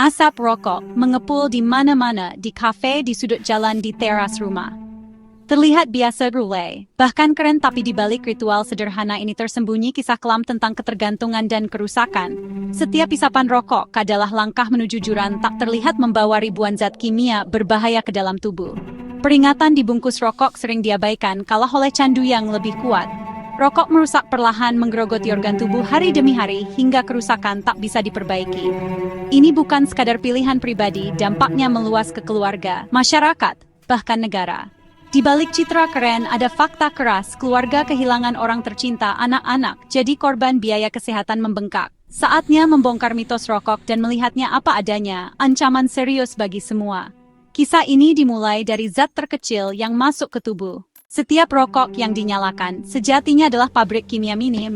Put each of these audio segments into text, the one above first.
Asap rokok mengepul di mana-mana, di kafe, di sudut jalan, di teras rumah. Terlihat biasa rule, bahkan keren, tapi di balik ritual sederhana ini tersembunyi kisah kelam tentang ketergantungan dan kerusakan. Setiap isapan rokok adalah langkah menuju jurang tak terlihat membawa ribuan zat kimia berbahaya ke dalam tubuh. Peringatan di bungkus rokok sering diabaikan kalah oleh candu yang lebih kuat. Rokok merusak perlahan, menggerogoti organ tubuh hari demi hari hingga kerusakan tak bisa diperbaiki. Ini bukan sekadar pilihan pribadi, dampaknya meluas ke keluarga, masyarakat, bahkan negara. Di balik citra keren ada fakta keras, keluarga kehilangan orang tercinta, anak-anak jadi korban, biaya kesehatan membengkak. Saatnya membongkar mitos rokok dan melihatnya apa adanya, ancaman serius bagi semua. Kisah ini dimulai dari zat terkecil yang masuk ke tubuh. Setiap rokok yang dinyalakan sejatinya adalah pabrik kimia mini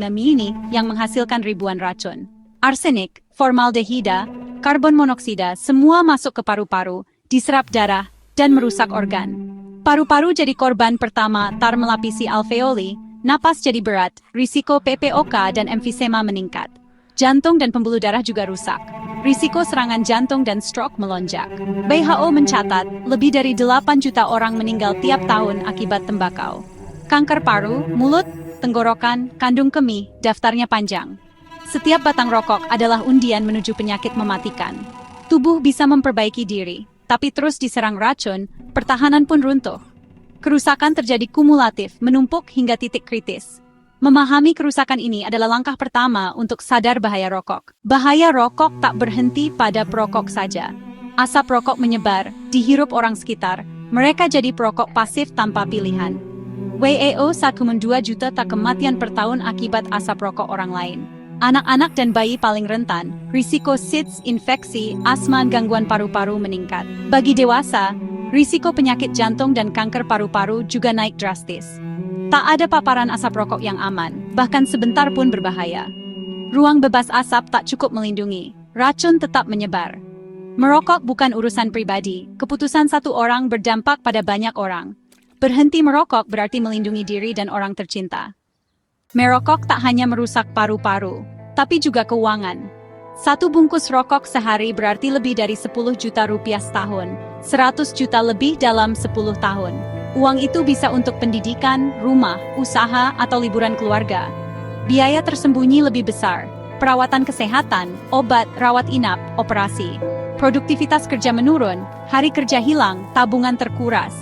yang menghasilkan ribuan racun. Arsenik, formaldehida, karbon monoksida, semua masuk ke paru-paru, diserap darah, dan merusak organ. Paru-paru jadi korban pertama, tar melapisi alveoli, napas jadi berat, risiko PPOK dan emfisema meningkat. Jantung dan pembuluh darah juga rusak. Risiko serangan jantung dan stroke melonjak. WHO mencatat, lebih dari 8 juta orang meninggal tiap tahun akibat tembakau. Kanker paru, mulut, tenggorokan, kandung kemih, daftarnya panjang. Setiap batang rokok adalah undian menuju penyakit mematikan. Tubuh bisa memperbaiki diri, tapi terus diserang racun, pertahanan pun runtuh. Kerusakan terjadi kumulatif, menumpuk hingga titik kritis. Memahami kerusakan ini adalah langkah pertama untuk sadar bahaya rokok. Bahaya rokok tak berhenti pada perokok saja. Asap rokok menyebar, dihirup orang sekitar, mereka jadi perokok pasif tanpa pilihan. WHO 1,2 juta kematian per tahun akibat asap rokok orang lain. Anak-anak dan bayi paling rentan, risiko SIDS, infeksi, asma, gangguan paru-paru meningkat. Bagi dewasa, risiko penyakit jantung dan kanker paru-paru juga naik drastis. Tak ada paparan asap rokok yang aman, bahkan sebentar pun berbahaya. Ruang bebas asap tak cukup melindungi, racun tetap menyebar. Merokok bukan urusan pribadi, keputusan satu orang berdampak pada banyak orang. Berhenti merokok berarti melindungi diri dan orang tercinta. Merokok tak hanya merusak paru-paru, tapi juga keuangan. Satu bungkus rokok sehari berarti lebih dari 10 juta rupiah setahun, 100 juta lebih dalam 10 tahun. Uang itu bisa untuk pendidikan, rumah, usaha, atau liburan keluarga. Biaya tersembunyi lebih besar, perawatan kesehatan, obat, rawat inap, operasi. Produktivitas kerja menurun, hari kerja hilang, tabungan terkuras.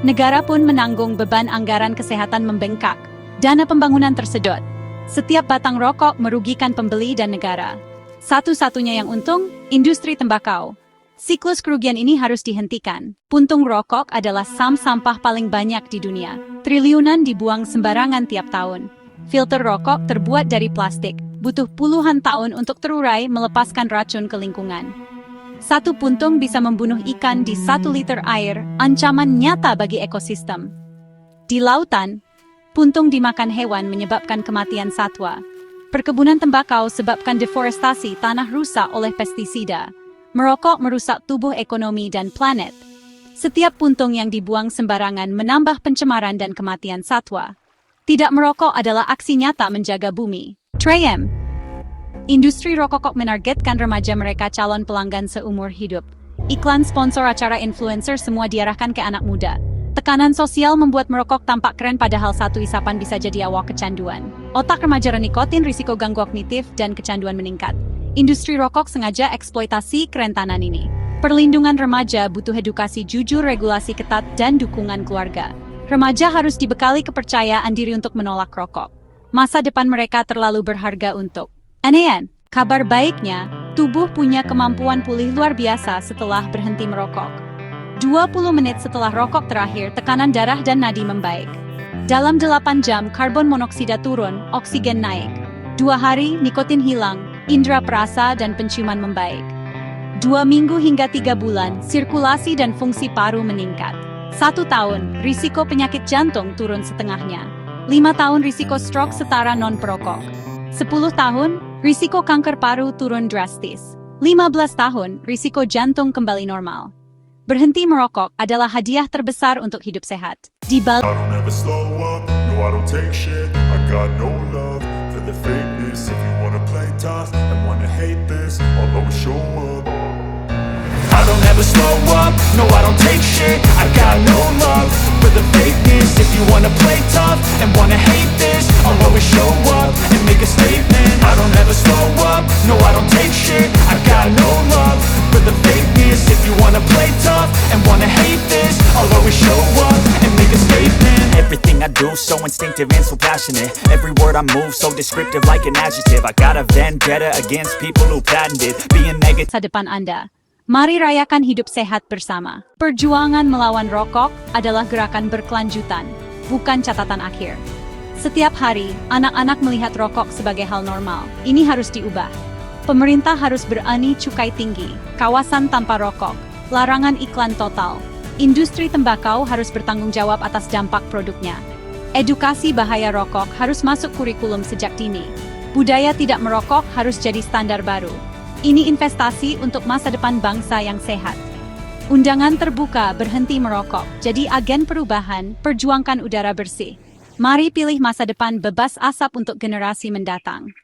Negara pun menanggung beban anggaran kesehatan membengkak, dana pembangunan tersedot. Setiap batang rokok merugikan pembeli dan negara. Satu-satunya yang untung, industri tembakau. Siklus kerugian ini harus dihentikan. Puntung rokok adalah sampah paling banyak di dunia. Triliunan dibuang sembarangan tiap tahun. Filter rokok terbuat dari plastik. Butuh puluhan tahun untuk terurai melepaskan racun ke lingkungan. Satu puntung bisa membunuh ikan di 1 liter air, ancaman nyata bagi ekosistem. Di lautan, puntung dimakan hewan menyebabkan kematian satwa. Perkebunan tembakau sebabkan deforestasi, tanah rusak oleh pestisida. Merokok merusak tubuh, ekonomi, dan planet. Setiap puntung yang dibuang sembarangan menambah pencemaran dan kematian satwa. Tidak merokok adalah aksi nyata menjaga bumi. 3M. Industri rokok menargetkan remaja, mereka calon pelanggan seumur hidup. Iklan, sponsor, acara, influencer, semua diarahkan ke anak muda. Tekanan sosial membuat merokok tampak keren, padahal satu isapan bisa jadi awal kecanduan. Otak remaja nikotin, risiko gangguan kognitif, dan kecanduan meningkat. Industri rokok sengaja eksploitasi kerentanan ini. Perlindungan remaja butuh edukasi jujur, regulasi ketat, dan dukungan keluarga. Remaja harus dibekali kepercayaan diri untuk menolak rokok. Masa depan mereka terlalu berharga untuk. Anean, kabar baiknya, tubuh punya kemampuan pulih luar biasa setelah berhenti merokok. 20 menit setelah rokok terakhir, tekanan darah dan nadi membaik. Dalam 8 jam, karbon monoksida turun, oksigen naik. 2 hari, nikotin hilang, indera perasa dan penciuman membaik. 2 minggu hingga 3 bulan, sirkulasi dan fungsi paru meningkat. 1 tahun, risiko penyakit jantung turun setengahnya. 5 tahun, risiko stroke setara non-perokok. 10 tahun, risiko kanker paru turun drastis. 15 tahun, risiko jantung kembali normal. Berhenti merokok adalah hadiah terbesar untuk hidup sehat. Di balik I don't ever slow up, no I don't take shit. I got no love for the fakeness. If you wanna play tough and wanna hate this, I'll always show up. ever slow up, no I don't take shit. I got no love for the fakeness. If you wanna play tough and wanna hate this, I'll always show up and make a statement. I don't ever slow up, no I don't take shit. I got no love for the fakeness. If you wanna play tough and wanna hate this, I'll always show up and make a statement. Everything I do so instinctive and so passionate. Every word I move so descriptive like an adjective. I got a vendetta against people who patented being negative. Sa depan Anda. Mari rayakan hidup sehat bersama. Perjuangan melawan rokok adalah gerakan berkelanjutan, bukan catatan akhir. Setiap hari, anak-anak melihat rokok sebagai hal normal. Ini harus diubah. Pemerintah harus berani cukai tinggi, kawasan tanpa rokok, larangan iklan total. Industri tembakau harus bertanggung jawab atas dampak produknya. Edukasi bahaya rokok harus masuk kurikulum sejak dini. Budaya tidak merokok harus jadi standar baru. Ini investasi untuk masa depan bangsa yang sehat. Undangan terbuka berhenti merokok. Jadi agen perubahan, perjuangkan udara bersih. Mari pilih masa depan bebas asap untuk generasi mendatang.